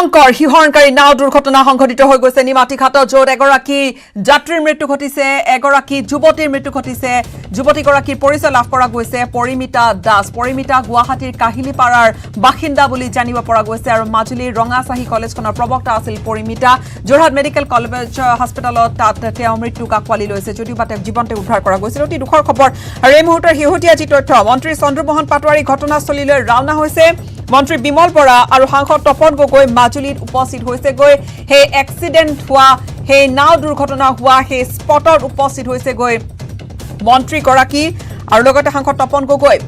ভয়ংকৰ হিহৰণকাৰী নাও দুৰ্ঘটনা সংঘটিত হৈ গৈছে নিমাতীঘাটত য'ত এগৰাকী যাত্ৰীৰ মৃত্যু ঘটিছে এগৰাকী যুৱতীৰ মৃত্যু ঘটিছে যুৱতীগৰাকীৰ পৰিচয় লাভ কৰা গৈছে পৰিমিতা দাস পৰিমিতা গুৱাহাটীৰ কাহিলীপাৰাৰ বাসিন্দা বুলি জানিব পৰা গৈছে আৰু মাজুলীৰ ৰঙাচাহী কলেজখনৰ প্ৰবক্তা আছিল পৰিমিতা যোৰহাট মেডিকেল কলেজ হস্পিটেলত তাত তেওঁ মৃত্যুক আঁকোৱালি লৈছে যদিও তেওঁক জীৱনতে উদ্ধাৰ কৰা গৈছিল অতি দুখৰ খবৰ আৰু এই মুহূৰ্তৰ শেহতীয়া যি তথ্য মন্ত্ৰী চন্দ্ৰমোহন পাটোৱাৰী ঘটনাস্থলীলৈ ৰাওনা হৈছে মন্ত্ৰী বিমল বৰা আৰু সাংসদ তপন গগৈ মাজুলীত উপস্থিত হৈছে গৈ হে এক্সিডেন্ট হোৱা হে নাও দুৰ্ঘটনা হোৱা হে স্পটত উপস্থিত হৈছে গৈ মন্ত্ৰী গৰাকী আৰু লগতে সাংসদ তপন গগৈ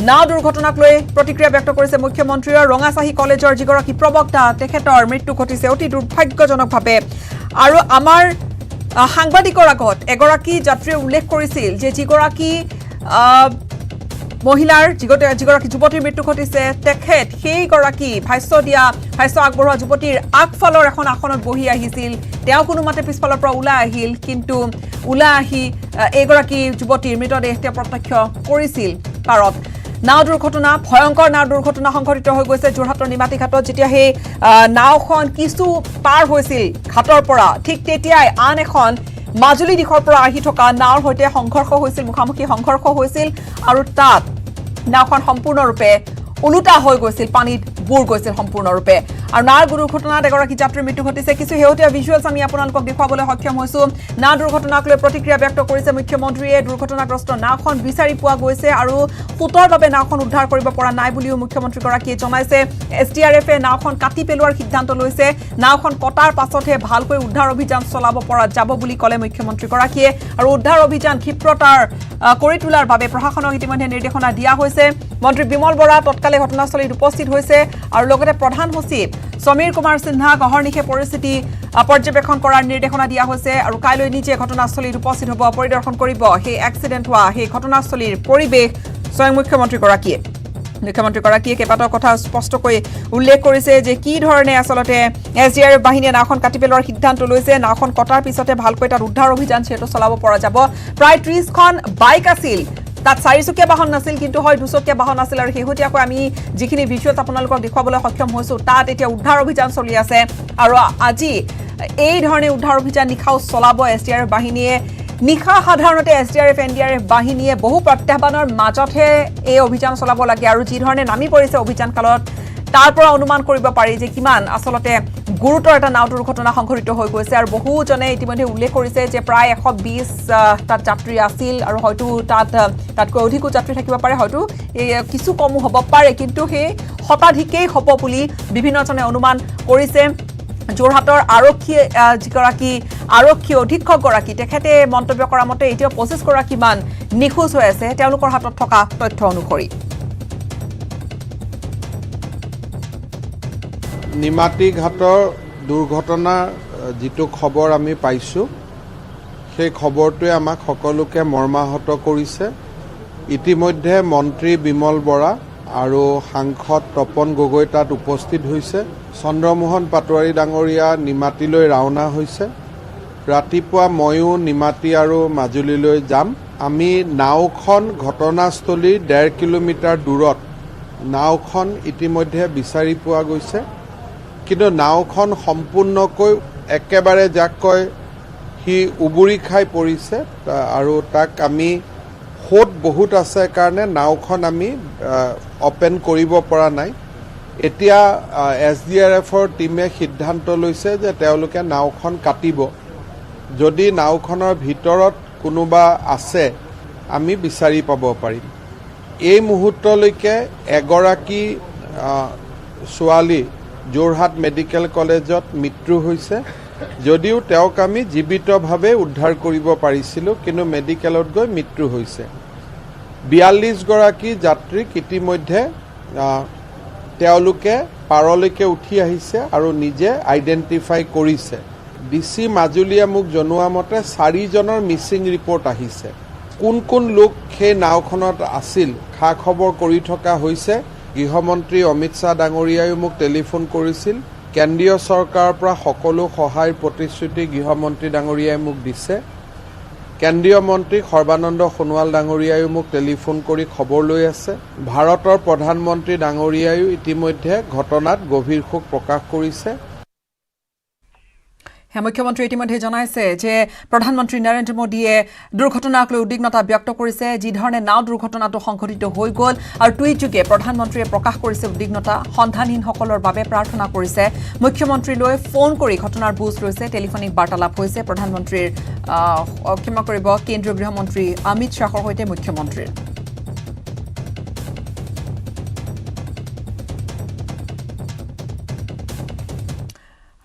নাও দুৰ্ঘটনাক লৈ প্ৰতিক্ৰিয়া ব্যক্ত কৰিছে মুখ্যমন্ত্ৰীৰ ৰঙাচাহী কলেজৰ যিগৰাকী প্ৰবক্তা তেখেতৰ মৃত্যু ঘটিছে অতি দুৰ্ভাগ্যজনকভাৱে আৰু আমাৰ সাংবাদিকৰ আগত এগৰাকী যাত্ৰীয়ে উল্লেখ কৰিছিল যে যিগৰাকী মহিলাৰ যিগৰাকী যুৱতীৰ মৃত্যু ঘটিছে তেখেত সেইগৰাকী ভাষ্য আগবঢ়োৱা যুৱতীৰ আগফালৰ এখন আসনত বহি আহিছিল তেওঁ কোনোমতে পিছফালৰ পৰা ওলাই আহিল কিন্তু ওলাই আহি এইগৰাকী যুৱতীৰ মৃতদেহ তেওঁ প্ৰত্যক্ষ কৰিছিল পাৰত নাও দুৰ্ঘটনা ভয়ংকৰ নাও দুৰ্ঘটনা সংঘটিত হৈ গৈছে যোৰহাটৰ নিমাতীঘাটত যেতিয়া সেই নাওখন কিছু পাৰ হৈছিল ঘাটৰ পৰা ঠিক তেতিয়াই আন এখন মাজুলী দিশৰ পৰা আহি থকা নাওৰ সৈতে সংঘৰ্ষ হৈছিল মুখামুখি সংঘৰ্ষ হৈছিল আৰু তাত নাওখন সম্পূৰ্ণৰূপে উলুটা হৈ গৈছিল পানীত বুৰ গৈছিল সম্পূৰ্ণৰূপে আৰু নাও দুৰ্ঘটনাত এগৰাকী যাত্ৰীৰ মৃত্যু ঘটিছে কিছু শেহতীয়া ভিজুৱেলছ আমি আপোনালোকক দেখুৱাবলৈ সক্ষম হৈছো নাও দুৰ্ঘটনাক লৈ প্ৰতিক্ৰিয়া ব্যক্ত কৰিছে মুখ্যমন্ত্ৰীয়ে দুৰ্ঘটনাগ্ৰস্ত নাওখন বিচাৰি পোৱা গৈছে আৰু ফুটৰ বাবে নাওখন উদ্ধাৰ কৰিব পৰা নাই বুলিও মুখ্যমন্ত্ৰীগৰাকীয়ে জনাইছে এছডিআৰএফে নাওখন কাটি পেলোৱাৰ সিদ্ধান্ত লৈছে নাওখন কটাৰ পাছতহে ভালকৈ উদ্ধাৰ অভিযান চলাব পৰা যাব বুলি ক'লে মুখ্যমন্ত্ৰীগৰাকীয়ে আৰু উদ্ধাৰ অভিযান ক্ষিপ্ৰতাৰ কৰি তোলাৰ বাবে প্ৰশাসনক ইতিমধ্যে নিৰ্দেশনা দিয়া হৈছে মন্ত্ৰী বিমল বৰা তৎকালে ঘটনাস্থলীত উপস্থিত হৈছে আৰু লগতে প্ৰধান সচিব সমীৰ কুমাৰ সিনহা গহৰ্নিশে পৰিস্থিতি পৰ্যবেক্ষণ কৰাৰ নিৰ্দেশনা দিয়া হৈছে আৰু কাইলৈ নিজে ঘটনাস্থলীত উপস্থিত হ'ব পৰিদৰ্শন কৰিব সেই এক্সিডেন্ট হোৱা সেই ঘটনাস্থলীৰ পৰিৱেশ স্বয়ং মুখ্যমন্ত্ৰীগৰাকীয়ে কেইবাটাও কথা স্পষ্টকৈ উল্লেখ কৰিছে যে কি ধৰণে আচলতে এছডিআৰএফ বাহিনীয়ে নাওখন কাটি পেলোৱাৰ সিদ্ধান্ত লৈছে নাওখন কটাৰ পিছতে ভালকৈ তাত উদ্ধাৰ অভিযান সেইটো চলাব পৰা যাব প্ৰায় 30খন বাইক আছিল তাত চাৰিচকীয়া বাহন নাছিল কিন্তু হয় দুচকীয়া বাহন আছিল আৰু শেহতীয়াকৈ আমি যিখিনি ভিজুৱেলছ আপোনালোকক দেখুৱাবলৈ সক্ষম হৈছো তাত এতিয়া উদ্ধাৰ অভিযান চলি আছে আৰু আজি এই ধৰণে উদ্ধাৰ অভিযান নিশাও চলাব এছডিআৰএফ বাহিনীয়ে নিশা সাধাৰণতে এছডিআৰএফ এনডিআৰএফ বাহিনীয়ে বহু প্ৰত্যাহ্বানৰ মাজতহে এই অভিযান চলাব লাগে আৰু যি ধৰণে নামি পৰিছে অভিযান কালত তাৰ পৰা অনুমান কৰিব পাৰি যে কিমান আচলতে গুৰুতৰ এটা নাও দুৰ্ঘটনা সংঘটিত হৈ গৈছে আৰু বহুজনে ইতিমধ্যে উল্লেখ কৰিছে যে প্ৰায় 120 তাত যাত্ৰী আছিল আৰু হয়তো তাতকৈ অধিকো যাত্ৰী থাকিব পাৰে হয়তো কিছু কমো হ'ব পাৰে কিন্তু সেই শতাধিকেই হ'ব বুলি বিভিন্নজনে অনুমান কৰিছে যোৰহাটৰ যিগৰাকী আৰক্ষী অধীক্ষকগৰাকী তেখেতে মন্তব্য কৰা মতে এতিয়া 25 গৰাকীমান নিখোজ হৈ আছে তেওঁলোকৰ হাতত থকা তথ্য অনুসৰি নিমাতীঘাটৰ দুৰ্ঘটনাৰ যিটো খবৰ আমি পাইছোঁ সেই খবৰটোৱে আমাক সকলোকে মৰ্মাহত কৰিছে ইতিমধ্যে মন্ত্ৰী বিমল বৰা আৰু সাংসদ তপন গগৈ তাত উপস্থিত হৈছে চন্দ্ৰমোহন পাটোৱাৰী ডাঙৰীয়া নিমাতীলৈ ৰাওনা হৈছে ৰাতিপুৱা ময়ো নিমাতী আৰু মাজুলীলৈ যাম আমি নাওখন ঘটনাস্থলীৰ 1.5 কিলোমিটাৰ দূৰত নাওখন ইতিমধ্যে বিচাৰি পোৱা গৈছে কিন্তু নাওখন সম্পূৰ্ণকৈ একেবাৰে যাক কয় সি উবুৰি খাই পৰিছে আৰু তাক আমি সোঁত বহুত আছে কাৰণে নাওখন আমি অপেন কৰিব পৰা নাই এতিয়া এছডিআৰএফৰ টিমে সিদ্ধান্ত লৈছে যে তেওঁলোকে নাওখন কাটিব যদি নাওখনৰ ভিতৰত কোনোবা আছে আমি বিচাৰি পাব পাৰিম এই মুহূৰ্তলৈকে এগৰাকী ছোৱালী যোৰহাট মেডিকেল কলেজত মৃত্যু হৈছে যদিও তেওঁক আমি জীৱিতভাৱে উদ্ধাৰ কৰিব পাৰিছিলোঁ কিন্তু মেডিকেলত গৈ মৃত্যু হৈছে 42 গৰাকী যাত্ৰীক ইতিমধ্যে তেওঁলোকে পাৰলৈকে উঠি আহিছে আৰু নিজে আইডেণ্টিফাই কৰিছে ডিচি মাজুলীয়ে মোক জনোৱা মতে 4 জনৰ মিছিং ৰিপৰ্ট আহিছে কোন লোক সেই নাওখনত আছিল খা খবৰ কৰি থকা হৈছে গৃহমন্ত্ৰী অমিত শ্বাহ ডাঙৰীয়ায়ো মোক টেলিফোন কৰিছিল কেন্দ্ৰীয় চৰকাৰৰ পৰা সকলো সহায়ৰ প্ৰতিশ্ৰুতি গৃহমন্ত্ৰী ডাঙৰীয়াই মোক দিছে কেন্দ্ৰীয় মন্ত্ৰী সৰ্বানন্দ সোণোৱাল ডাঙৰীয়ায়ো মোক টেলিফোন কৰি খবৰ লৈ আছে ভাৰতৰ প্ৰধানমন্ত্ৰী ডাঙৰীয়ায়ো ইতিমধ্যে ঘটনাত গভীৰ শোক প্ৰকাশ কৰিছে মুখ্যমন্ত্ৰী ইতিমধ্যে জনাইছে যে প্ৰধানমন্ত্ৰী নৰেন্দ্ৰ মোদীয়ে দুৰ্ঘটনাক লৈ উদ্বিগ্নতা ব্যক্ত কৰিছে যি ধৰণে নাও দুৰ্ঘটনাটো সংঘটিত হৈ গ'ল আৰু টুইটযোগে প্ৰধানমন্ত্ৰীয়ে প্ৰকাশ কৰিছে উদ্বিগ্নতা সন্ধানহীনসকলৰ বাবে প্ৰাৰ্থনা কৰিছে মুখ্যমন্ত্ৰীলৈ ফোন কৰি ঘটনাৰ বুজ লৈছে টেলিফোনিক বাৰ্তালাপ হৈছে প্ৰধানমন্ত্ৰীৰ ক্ষমা কৰিব কেন্দ্ৰীয় গৃহমন্ত্ৰী অমিত শ্বাহৰ সৈতে মুখ্যমন্ত্ৰীৰ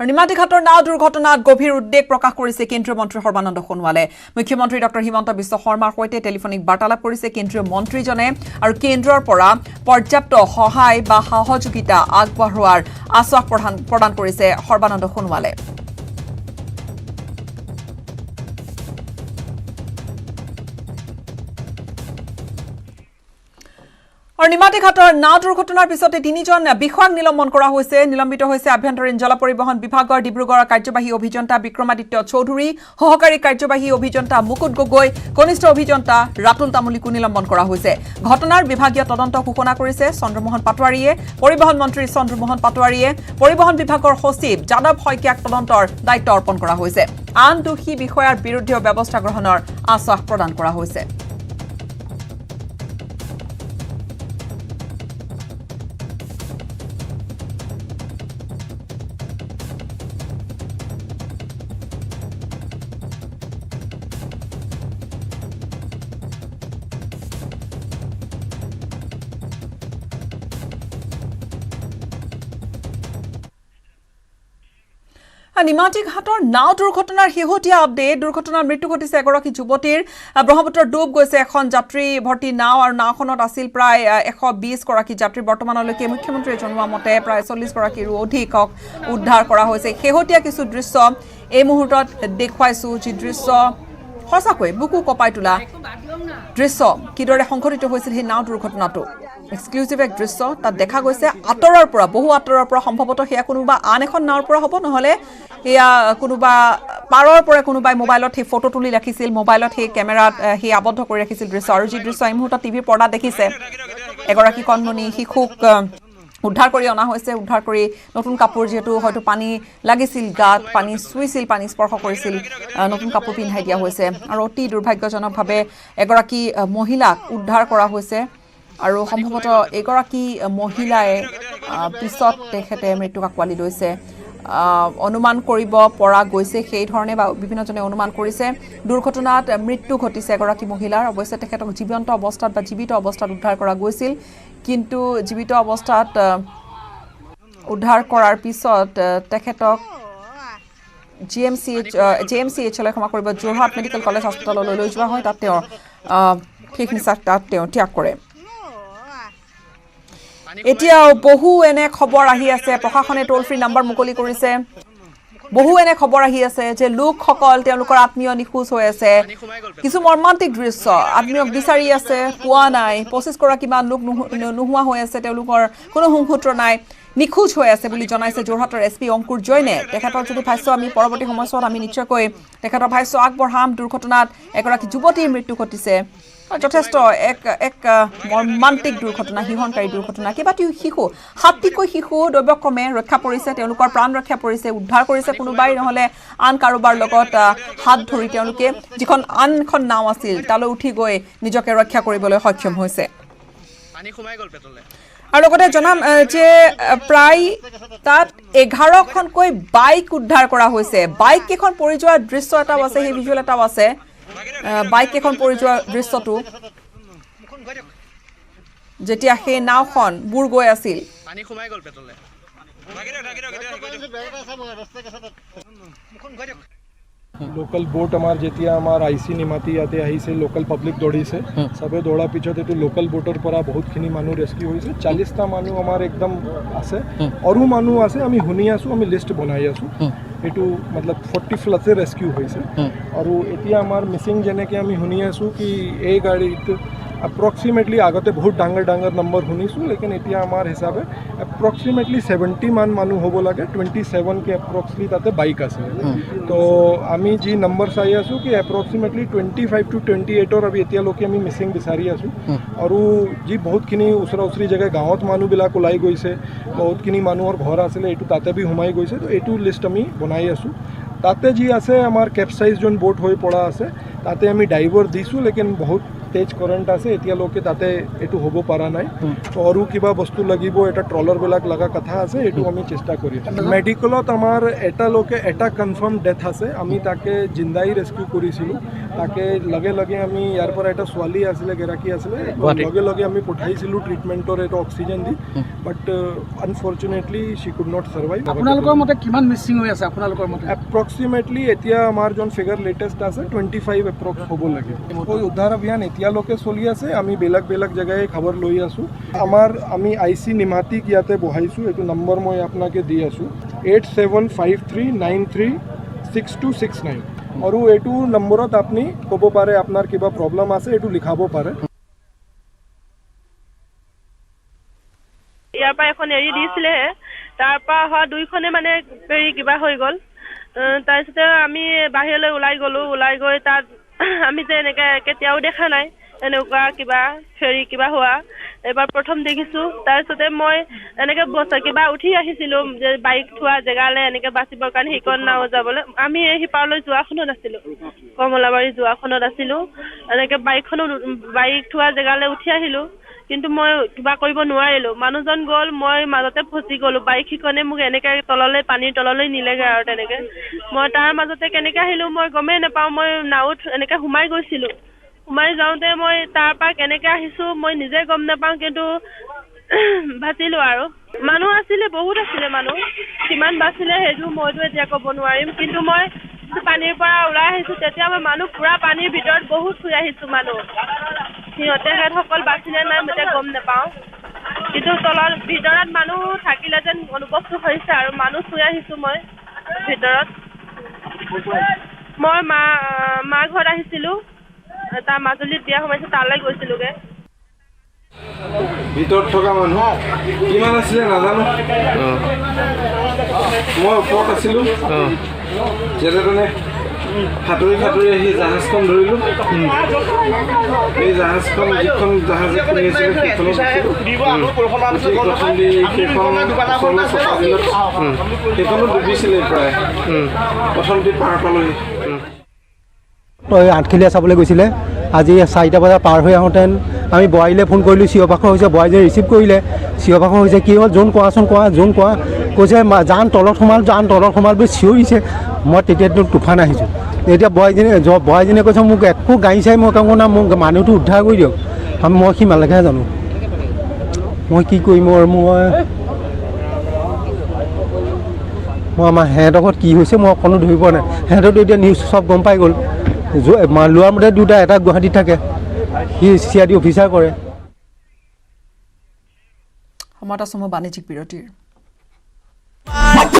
নিমাতী ঘাটৰ নাও দুৰ্ঘটনাত গভীৰ উদ্বেগ প্ৰকাশ কৰিছে কেন্দ্ৰীয় মন্ত্ৰী সৰ্বানন্দ সোণোৱালে মুখ্যমন্ত্ৰী ডক্টৰ হিমন্ত বিশ্ব শৰ্মাৰ সৈতে টেলিফোনিক বাৰ্তালাপ কৰিছে কেন্দ্ৰীয় মন্ত্ৰীজনে আৰু কেন্দ্ৰৰ পৰা পৰ্যাপ্ত সহায় বা সহযোগিতা আগবঢ়োৱাৰ আশ্বাস প্ৰদান কৰিছে সৰ্বানন্দ সোণোৱালে আৰু নিমাতী ঘাটৰ নাও দুৰ্ঘটনাৰ পিছতে তিনিজন বিষয়াক নিলম্বিত হৈছে আভ্যন্তৰীণ জল পৰিবহণ বিভাগৰ ডিব্ৰুগড়ৰ কাৰ্যবাহী অভিযন্তা বিক্ৰমাদিত্য চৌধুৰী সহকাৰী কাৰ্যবাহী অভিযন্তা মুকুট গগৈ কনিষ্ঠ অভিযন্তা ৰাতুল তামুলীকো নিলম্বন কৰা হৈছে ঘটনাৰ বিভাগীয় তদন্ত ঘোষণা কৰিছে চন্দ্ৰমোহন পাটোৱাৰীয়ে পৰিবহণ মন্ত্ৰী চন্দ্ৰমোহন পাটোৱাৰীয়ে পৰিবহণ বিভাগৰ সচিব যাদৱ শইকীয়াক তদন্তৰ দায়িত্ব অৰ্পণ কৰা হৈছে আন দোষী বিষয়াৰ বিৰুদ্ধেও ব্যৱস্থা গ্ৰহণৰ আশ্বাস প্ৰদান কৰা হৈছে নিমাতী ঘাটৰ নাও দুৰ্ঘটনাৰ শেহতীয়া আপডেট দুৰ্ঘটনাৰ মৃত্যু ঘটিছে এগৰাকী যুৱতীৰ ব্ৰহ্মপুত্ৰৰ ডুব গৈছে এখন যাত্ৰী ভৰ্তি নাও আৰু নাওখনত আছিল প্ৰায় 120 গৰাকী যাত্ৰী বৰ্তমানলৈকে মুখ্যমন্ত্ৰীয়ে জনোৱা মতে প্ৰায় 40 গৰাকীৰো অধিকক উদ্ধাৰ কৰা হৈছে শেহতীয়া কিছু দৃশ্য এই মুহূৰ্তত দেখুৱাইছো যি দৃশ্য সঁচাকৈ বুকু কপাই তোলা দৃশ্য কিদৰে সংঘটিত হৈছিল সেই নাও দুৰ্ঘটনাটো এক্সক্লুসিভ এক দৃশ্য তাত দেখা গৈছে আঁতৰৰ পৰা বহু আঁতৰৰ পৰা সম্ভৱতঃ সেয়া কোনোবা আন এখন নাওৰ পৰা হ'ব নহলে এয়া কোনোবা পাৰৰ পৰা কোনোবাই মোবাইলত সেই ফটো তুলি ৰাখিছিল মোবাইলত সেই কেমেৰাত সেই আবদ্ধ কৰি ৰাখিছিল দৃশ্য আৰু যি দৃশ্য এই মুহূৰ্তত টিভিৰ পৰ্দা দেখিছে এগৰাকী কণমণি শিশুক উদ্ধাৰ কৰি অনা হৈছে উদ্ধাৰ কৰি নতুন কাপোৰ যেটো হয়তো পানী লাগিছিল গাত পানী সুইছিল পানী স্পৰ্শ কৰিছিল নতুন কাপোৰ পিন্ধাই দিয়া হৈছে আৰু অতি দুৰ্ভাগ্যজনকভাৱে এগৰাকী মহিলাক উদ্ধাৰ কৰা হৈছে আৰু সম্ভৱতঃ এগৰাকী মহিলাই পিছত তেখেতে মৃত্যুক আকোৱালি লৈছে অনুমান কৰিব পৰা গৈছে সেই ধৰণে বা বিভিন্নজনে অনুমান কৰিছে দুৰ্ঘটনাত মৃত্যু ঘটিছে এগৰাকী মহিলাৰ অৱশ্যে তেখেতক জীৱন্ত অৱস্থাত বা জীৱিত অৱস্থাত উদ্ধাৰ কৰা গৈছিল কিন্তু জীৱিত অৱস্থাত উদ্ধাৰ কৰাৰ পিছত তেখেতক জিএমচিএইচলৈ ক্ষমা কৰিব যোৰহাট মেডিকেল কলেজ হস্পিটেললৈ লৈ যোৱা হয় তাত তেওঁ শেষ নিশ্বাস তাত তেওঁ ত্যাগ কৰে এতিয়াও বহু এনে খবৰ আহি আছে প্ৰশাসনে টোল ফ্ৰী নাম্বাৰ মুকলি কৰিছে বহু এনে খবৰ আহি আছে যে লোকসকল তেওঁলোকৰ আত্মীয় নিখোজ হৈ আছে কিছু মৰ্মান্তিক দৃশ্য আত্মীয়ক বিচাৰি আছে পোৱা নাই 25 গৰাকীমান লোক নোহোৱা হৈ আছে তেওঁলোকৰ কোনো সংসূত্ৰ নাই নিখোজ হৈ আছে বুলি জনাইছে যোৰহাটৰ এছপি অংকুৰ জৈনে তেখেতৰ যদি ভাষ্য আমি পৰৱৰ্তী সময়ছোৱাত আমি নিশ্চয়কৈ তেখেতৰ ভাষ্য আগবঢ়াম দুৰ্ঘটনাত এগৰাকী যুৱতীৰ মৃত্যু ঘটিছে যথেষ্ট এক মৰ্মান্তিক দুৰ্ঘটনা হিংসাকাৰী দুৰ্ঘটনা কেইবাটিও শিশু 7টিকৈ শিশু দৈৱক্ৰমে ৰক্ষা পৰিছে তেওঁলোকৰ প্ৰাণ ৰক্ষা পৰিছে উদ্ধাৰ কৰিছে কোনোবাই নহলে আন কাৰোবাৰ লগত হাত ধৰি তেওঁলোকে যিখন আনখন নাও আছিল তালৈ উঠি গৈ নিজকে ৰক্ষা কৰিবলৈ সক্ষম হৈছে পানী সোমাই গল পেটলে আৰু লগতে জনাম যে প্ৰায় তাত 11খনকৈ বাইক উদ্ধাৰ কৰা হৈছে বাইক কেইখন পৰি যোৱাৰ দৃশ্য এটাও আছে সেই ভিজুৱেল এটাও আছে বাইক কেইখন পৰি যোৱাৰ দৃশ্যটো যেতিয়া সেই নাওখন বুৰ গৈ আছিল পানী সোমাই গল পেটলে लोकल बोट हमार जेतिया हमार आईसी निमाती आते आई से लोकल पब्लिक दौड़ी से सबे दौड़ा पीछे तो लोकल बोटर परा बहुत खिनी मानु रेस्क्यू हुई से 40टा मानु हमार एकदम आसे और मानु आसे आमी हुनी आसु आमी लिस्ट बनाई आसु एटू मतलब 40 फ्लसे रेस्क्यू हुई से और एतिया हमार मिसिंग जने के आमी हुनी आसु कि ए गाड़ी अप्रॉक्सिमेटली आगते बहुत डांगर डांगर नंबर हुनीसु लेकिन एतिया हमार हिसाबे अप्रॉक्सिमेटली 70 मान मानु होबो लागे 27 के अप्रॉक्सिमेटली ताते बाइक आसे तो आमी जी नंबर चाहि आसु कि अप्रॉक्सिमेटली 25 टू 28 और अभी एतिया लोके आमी मिसिंग बिचारी आसु और जी बहुत खिनी उसरा उसरी जगह गाँवत मानु बिलाक ओलाई गइसे बहुत खिनी मानुर घर आছিলে एटू ताते भी हुमाई गइसे तो एटू लिस्ट आमी बनाई आसु তাতে যি আছে আমাৰ কেপচাইজ যোন বোট হৈ পৰা আছে তাতে আমি ডাইভাৰ দিছোঁ লেকিন বহুত তেজ কাৰেণ্ট আছে এতিয়ালৈকে তাতে এইটো হ'ব পৰা নাই তো আৰু কিবা বস্তু লাগিব এটা ট্ৰলাৰবিলাক লগা কথা আছে এইটো আমি চেষ্টা কৰি মেডিকেলত আমাৰ এটা কনফাৰ্ম ডেথ আছে আমি তাকে জিন্দাই ৰেস্কিউ কৰিছিলোঁ তাকে লগে লগে আমি ইয়াৰ পৰা এটা ছোৱালী আছিলে গৰাকী আছিলে লগে লগে আমি পঠাইছিলোঁ ট্ৰিটমেণ্টৰ এইটো oxygen the but unfortunately Shi could not survive আপোনালোকৰ মতে কিমান মিচিং হৈ আছে আপোনালোকৰ মতে এপ্ৰক্সিমেটলি এতিয়া আমাৰ যোন ফিগাৰ লেটেষ্ট আছে 25 এপ্ৰক্স হ'ব লাগে উদ্ধাৰ অভিযান এতিয়ালৈকে চলি আছে আমি বেলেগ বেলেগ জেগাই খবৰ লৈ আছোঁ আমি IC নিমাতীক ইয়াতে বহাইছোঁ এইটো নম্বৰ মই আপোনাকে দি আছোঁ 8753936269 আৰু এইটো নম্বৰত আপুনি ক'ব পাৰে আপোনাৰ কিবা প্ৰব্লেম আছে এইটো লিখাব পাৰে ইয়াৰ পৰা এখন এৰি দিছিলে তাৰ পৰা অহা দুইখনে মানে পেৰি কিবা হৈ গ'ল তাৰপিছতে আমি বাহিৰলৈ ওলাই গৈ তাত আমি যে এনেকৈ কেতিয়াও দেখা নাই এনেকুৱা কিবা ফেৰি কিবা হোৱা এবাৰ প্ৰথম দেখিছোঁ তাৰপিছতে মই এনেকৈ কিবা উঠি আহিছিলোঁ যে বাইক থোৱা জেগালৈ এনেকৈ বাচিবৰ কাৰণে সেইকণ নাও যাবলৈ আমি সিপাৰলৈ যোৱাখনত আছিলোঁ কমলাবাৰী যোৱাখনত আছিলোঁ এনেকৈ বাইক থোৱা জেগালৈ উঠি আহিলোঁ কিন্তু মই কিবা কৰিব নোৱাৰিলোঁ মানুহজন গ'ল মই মাজতে ফচি গ'লোঁ বাইক সিখনে মোক এনেকৈ পানীৰ তললৈ নিলেগৈ আৰু তেনেকৈ মই তাৰ মাজতে কেনেকৈ আহিলোঁ মই গমেই নাপাওঁ মই নাওত এনেকৈ সোমাই গৈছিলোঁ সোমাই যাওঁতে মই তাৰ পৰা কেনেকৈ আহিছোঁ মই নিজে গম নাপাওঁ কিন্তু বাচিলোঁ আৰু মানুহ আছিলে বহুত আছিলে মানুহ কিমান বাচিলে সেইটো মইতো এতিয়া ক'ব নোৱাৰিম কিন্তু মই পানীৰ পৰা ওলাই আহিছোঁ তেতিয়া মই মানুহ পূৰা পানীৰ ভিতৰত বহুত শুই আহিছোঁ মানুহ সিহঁতেসকল বাচিলে নাই মই এতিয়া গম নাপাওঁ কিন্তু ভিতৰত মানুহ থাকিলে যেন অনুভৱটো হৈছে আৰু মানুহ শুই আহিছোঁ মই ভিতৰত মই মা ঘৰত আহিছিলোঁ তাৰ মাজুলীত বিয়া সোমাইছোঁ তালৈ গৈছিলোঁগৈ ভিতৰত থকা মানুহ কিমান আছিলে নাজানো মই ওপৰত আছিলোঁ যেনে তেনে সাঁতুৰি আহি জাহাজখন ধৰিলোঁ এই জাহাজখন যিখন জাহাজে খুলি আছিলে সেইখনো ডুবিছিলে প্ৰায় প্ৰথমটি পাৰ পালোহি আঠখেলীয়া চাবলৈ গৈছিলে আজি 4টা বজাত পাৰ হৈ আহোঁতে আমি বোৱাৰীলৈ ফোন কৰিলোঁ চিঞৰ-বাখৰ হৈছে বোৱাৰীজনী ৰিচিভ কৰিলে চিঞৰ-বাখৰ হৈছে কি হ'ল জোন কোৱাচোন কোৱা কৈছে জান তলত সোমাল বুলি চিঞৰিছে মই তেতিয়াতো তুফান আহিছোঁ এতিয়া বোৱাৰীজনীয়ে কৈছে মোক একো গাড়ী চাই মই কামো না মোক মানুহটো উদ্ধাৰ কৰি দিয়ক মই সিমানলৈকেহে জানো মই কি কৰিম আৰু মই আমাৰ সিহঁতৰ ঘৰত কি হৈছে মই অকণো ধৰিব পৰা নাই সিহঁতৰতো এতিয়া নিউজ চব গম পাই গ'ল লোৱাৰ মতে দুটা এটা গুৱাহাটীত থাকে সি CID অফিচাৰ কৰে সময়ত আছোঁ মই বাণিজ্যিক বিৰতিৰ